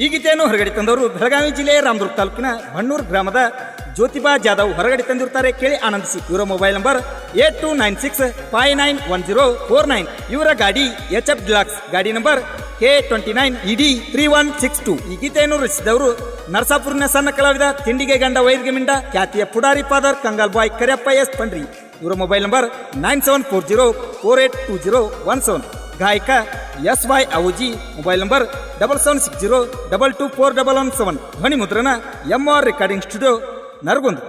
ಈ ಗೀತೆಯನ್ನು ಹೊರಗಡೆ ತಂದವರು ಬೆಳಗಾವಿ ಜಿಲ್ಲೆಯ ರಾಮದುರ್ಗ ತಾಲೂಕಿನ ಬಣ್ಣೂರು ಗ್ರಾಮದ ಜ್ಯೋತಿಬಾ ಜಾಧವ್ ಹೊರಗಡೆ ತಂದಿರುತ್ತಾರೆ. ಕೇಳಿ ಆನಂದಿಸಿ. ಇವರ ಮೊಬೈಲ್ ನಂಬರ್ 8296591049. ಇವರ ಗಾಡಿ HF ಡಿಲಕ್ಸ್, ಗಾಡಿ ನಂಬರ್ K29ED 3162. ಈ ಗೀತೆಯನ್ನು ರಚಿಸಿದವರು ನರಸಾಪುರಿನ ಸಣ್ಣ ಕಲಾವಿದ ತಿಂಡಿಗೆ ಗಂಡ ವೈದ್ಯ ಮಿಂಡ ಖ್ಯಾತಿಯ ಪುಡಾರಿ ಫಾದರ್ ಕಂಗಾಲ್ ಬಾಯ್ ಕರಿಯಪ್ಪ ಎಸ್ ಪಂಡ್ರಿ. ಇವರ ಮೊಬೈಲ್ ನಂಬರ್ 9740482017. ಗಾಯಕ SY ಅವೂಜಿ, ಮೊಬೈಲ್ ನಂಬರ್ 7760224117. ಧ್ವನಿ ಮುದ್ರಣ MR recording studio, Naragunda.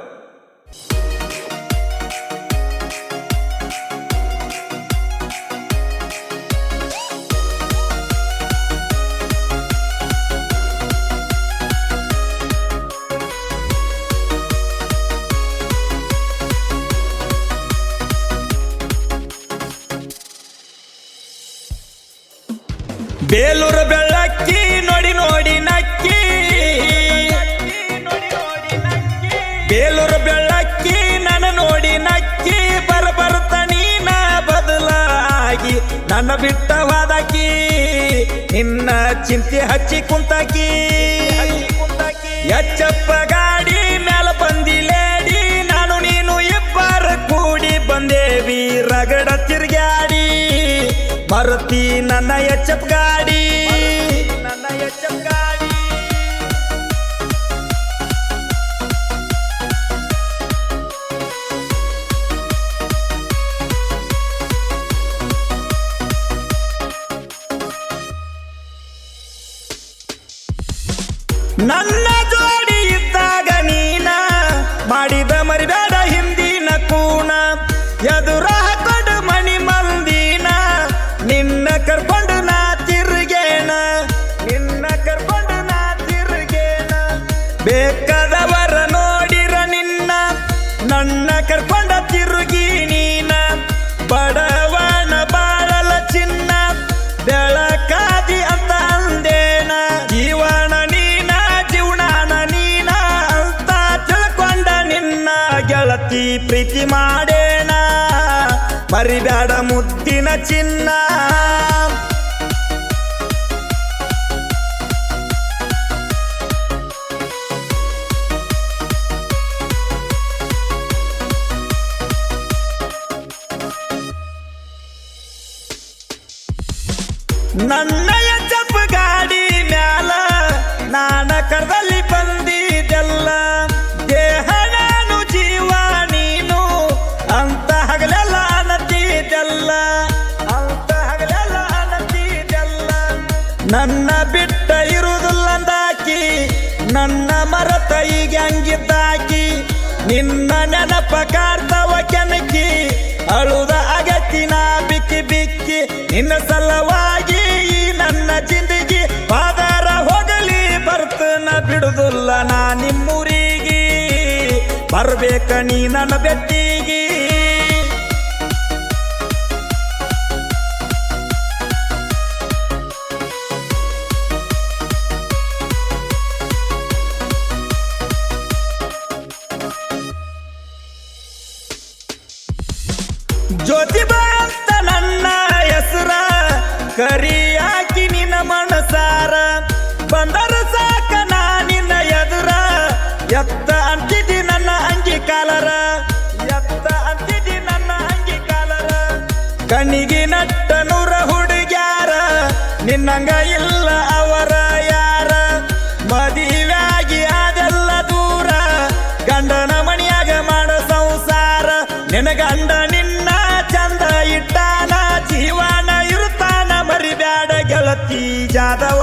Belur ಬೆಳ್ಳಕ್ಕಿ ನೋಡಿ ನೋಡಿ ನಕ್ಕಿ, ಬೇಲೂರು ಬೆಳ್ಳಕ್ಕಿ ನನ್ನ ನೋಡಿ ನಕ್ಕಿ, ಬರ್ತ ನೀನ ಬದಲಾಗಿ ನನ್ನ ಬಿಟ್ಟ ವಾದಕಿ, ನಿನ್ನ ಚಿಂತೆ ಹಚ್ಚಿ ಕುಂತಕಿ. ಎಚ್ಚಪ್ಪ ಗಾಡಿ ಮ್ಯಾಲ ಬಂದಿಲೇಡಿ, ನಾನು ನೀನು ಇಬ್ಬರ ಕೂಡಿ ಬಂದೇವಿ ರಗಡ ತಿರ್ಗ್ಯಾಡಿ. ಮರುತಿ ನನ್ನ ಎಚ್ಚಪ್ ಗಾಡಿ, ನನ್ನ ಎಚ್ಚಪ್ ಗಾಡಿ. ನನ್ನ ಜೋಡಿ ಇದ್ದಾಗ ನೀನ ಮಾಡಿದ ಮರಿಬೇಡ ಹಿಂದಿನ ಕೂಣ, ಎದುರ ಹಾಕೊಂಡು ಮಣಿ ಮಂದಿನ ನಿನ್ನ ಕರ್ಕೊಂಡು ನಾ ತಿರುಗೇಣ, ನಿನ್ನ ಕರ್ಕೊಂಡು ನಾ ತಿರುಗೇಣ. ಬೇಕಾದವರ ನೋಡಿರ ನಿನ್ನ ನನ್ನ ಕರ್ಕೊಂಡ ತಿರುಗಿ ನೀನ, ಬಡವನ ಬಾಳಲ ಚಿನ್ನ ಬೆಳಕಾದಿ ಅಂತ ಅಂದೇನ. ಜೀವನ ನೀನ ಜೀವನಾನ ನೀನ ಅಂತ ತಿಳ್ಕೊಂಡ ನಿನ್ನ ಗೆಳತಿ ಪ್ರೀತಿ ಮಾಡೇಣ, ಮರಿಬೇಡ ಮುದ್ದಿನ ಚಿನ್ನ. ನನ್ನ ಎಚ್ಚಪ್ಪ ಗಾಡಿ ಮ್ಯಾಲ ನಾನ ಕರ್ದಲ್ಲಿ ಬಂದಿದ್ದೆಲ್ಲ, ದೇಹ ನಾನು ಜೀವ ನೀನು ಅಂತ ಹಗಲೆಲ್ಲ ಅನ್ನತಿದ್ದೆಲ್ಲ, ಅಂತ ಹಗಲೆಲ್ಲ ಅನ್ನತಿದ್ದೆಲ್ಲ. ನನ್ನ ಬಿಟ್ಟ ಇರುವುದಿಲ್ಲ ಅಂದಾಕಿ, ನನ್ನ ಮರತ ಈಗ ಹಂಗಿದ್ದಾಕಿ, ನಿನ್ನ ನೆನಪ ಕಾರ್ತವ ಕೆನಕಿ, ಅಳುದ ಅಗತ್ತಿನ ಬಿಕ್ಕಿ ಬಿಕ್ಕಿ. ನಿನ್ನ ಸಲವಾಗಿ ನನ್ನ ಜಿಂದಗಿ ಪಾದಾರ ಹೋಗಲಿ ಬರ್ತನ ಬಿಡುದಿಲ್ಲ ನಾ ನಿಮ್ಮೂರಿಗೆ, ಬರ್ಬೇಕ ನೀ ನನ್ನ ಬೆಟ್ಟಿಗಿ. ಜ್ಯೋತಿಬಾ ಅಂತ ನನ್ನ ಹೆಸರ ಕರಿಯಾಕಿ ನಿನ್ನ ಮನಸಾರ, ಬಂದರ ಸಾಕ ನಾ ನಿನ್ನ ಎದುರ, ಎತ್ತ ಅಂತಿದ್ದಿ ನನ್ನ ಅಂಗಿ ಕಾಲರ, ಎತ್ತ ಅಂತಿದ್ದಿ ನನ್ನ ಅಂಗಿ ಕಾಲರ. ಕಣ್ಣಿಗೆ ನಟ್ಟ ನೂರ ಹುಡುಗ್ಯಾರ, ನಿನ್ನಂಗ ಇಲ್ಲ ಅವರ ಯಾರ, ಮದುವೆಯಾಗಿ ಅದೆಲ್ಲ ದೂರ, ಗಂಡನ ಮಣಿಯಾಗ ಮಾಡ ಸಂಸಾರ. ನಿನ್ನ ಗಂಡ ನಿನ್ನ ಚಂದ ಇಟ್ಟಾನ, ಜೀವನ ಇರುತ್ತಾನ, ಮರಿಬ್ಯಾಡ ಗೆಳತಿ ಜಾಧವ